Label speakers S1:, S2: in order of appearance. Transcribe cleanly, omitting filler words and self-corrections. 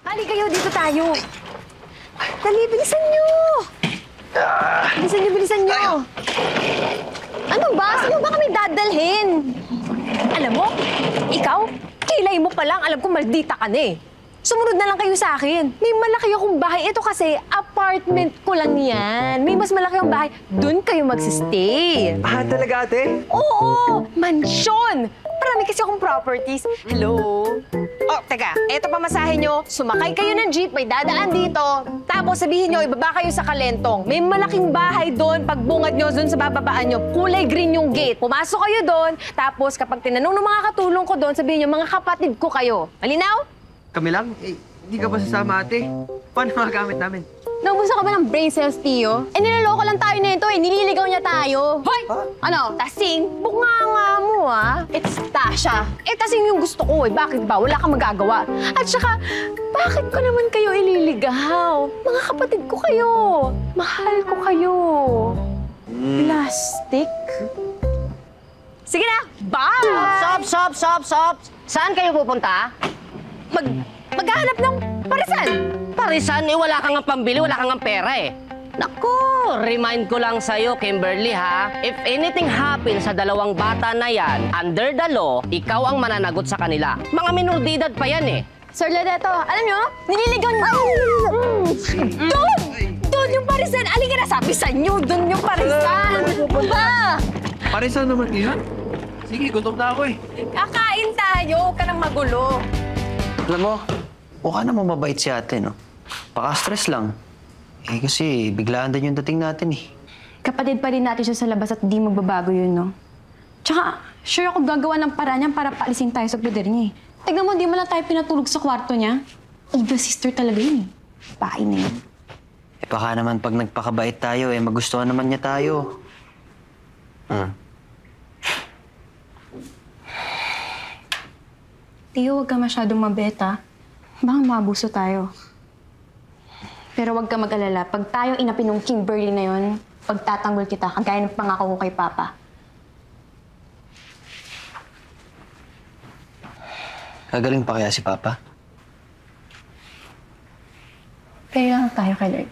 S1: Ali kayo, dito tayo. Dali, bilisan nyo. Bilisan nyo. Ano ba? Saan mo ba kami dadalhin? Alam mo, ikaw, kilay mo pa lang, alam ko maldita ka na eh. Sumunod na lang kayo sa akin. May malaki akong bahay. Ito kasi, apartment ko lang yan. May mas malaki akong bahay. Doon kayo magsistay.
S2: Ah, talaga, ate?
S1: Oo! Mansyon! Marami kasi akong properties. Hello? Oh, teka. Eto pamasahe nyo. Sumakay kayo ng jeep, may dadaan dito. Tapos sabihin nyo, ibaba kayo sa Kalentong. May malaking bahay doon. Pagbungad nyo doon sa bababaan nyo, kulay green yung gate. Pumasok kayo doon. Tapos kapag tinanong ng mga katulong ko doon, sabihin nyo, mga kapatid ko kayo. Malinaw?
S2: Kami lang? Eh, hindi ka ba sasama, ate? Paano magamit namin?
S1: Naubusan ka ba ng brain cells, Tio? Eh, niloloko lang tayo nito eh. Nililigaw niya tayo. Hoy!
S2: Huh?
S1: Ano? Tasing? Bukanga mo, ah. It's Tasha. Eh, tasing yung gusto ko eh. Bakit ba? Wala kang magagawa. At saka, bakit ko naman kayo ililigaw? Mga kapatid ko kayo. Mahal ko kayo. Plastic? Sige na! Bye!
S3: Stop! Saan kayo pupunta?
S1: Maghahanap ng parisan.
S3: Parisan, eh wala kang pambili, wala kang pera eh. Naku, remind ko lang sa'yo, Kimberly ha, if anything happens sa dalawang bata na yan, under the law, ikaw ang mananagot sa kanila. Mga minoridad pa yan eh.
S1: Sir Loreto, alam nyo, nililigaw niyo. Doon yung parisan. Alika na, sabi sa inyo, doon yung parisan. Ba?
S2: Parisan naman yun? Sige, gutom na ako eh.
S1: Kakain tayo, huwag ka nang magulo.
S4: Alam mo, mukha naman mabait si ate, no? Paka-stress lang. Eh, kasi biglaan din yung dating natin, eh.
S5: Kapatid pa rin natin siya sa labas at di magbabago yun, no? Tsaka, sure ako gagawa ng paraan niyan para paalisin tayo sa brother niya, eh. Tignan mo, di mo lang tayo pinatulog sa kwarto niya. Evil sister talaga yun, eh. Bahay na yun.
S4: Eh, baka naman pag nagpakabait tayo, eh, magustuhan naman niya tayo.
S5: Tio, huwag ka masyadong mabeta. Baka maabuso tayo. Pero huwag ka mag-alala. Pag tayo inapin ng Kimberly na yun, pagtatanggol kita, kagaya ng pangako ko kay Papa.
S4: Gagaling pa kaya si Papa?
S5: Pray lang tayo kay Lord.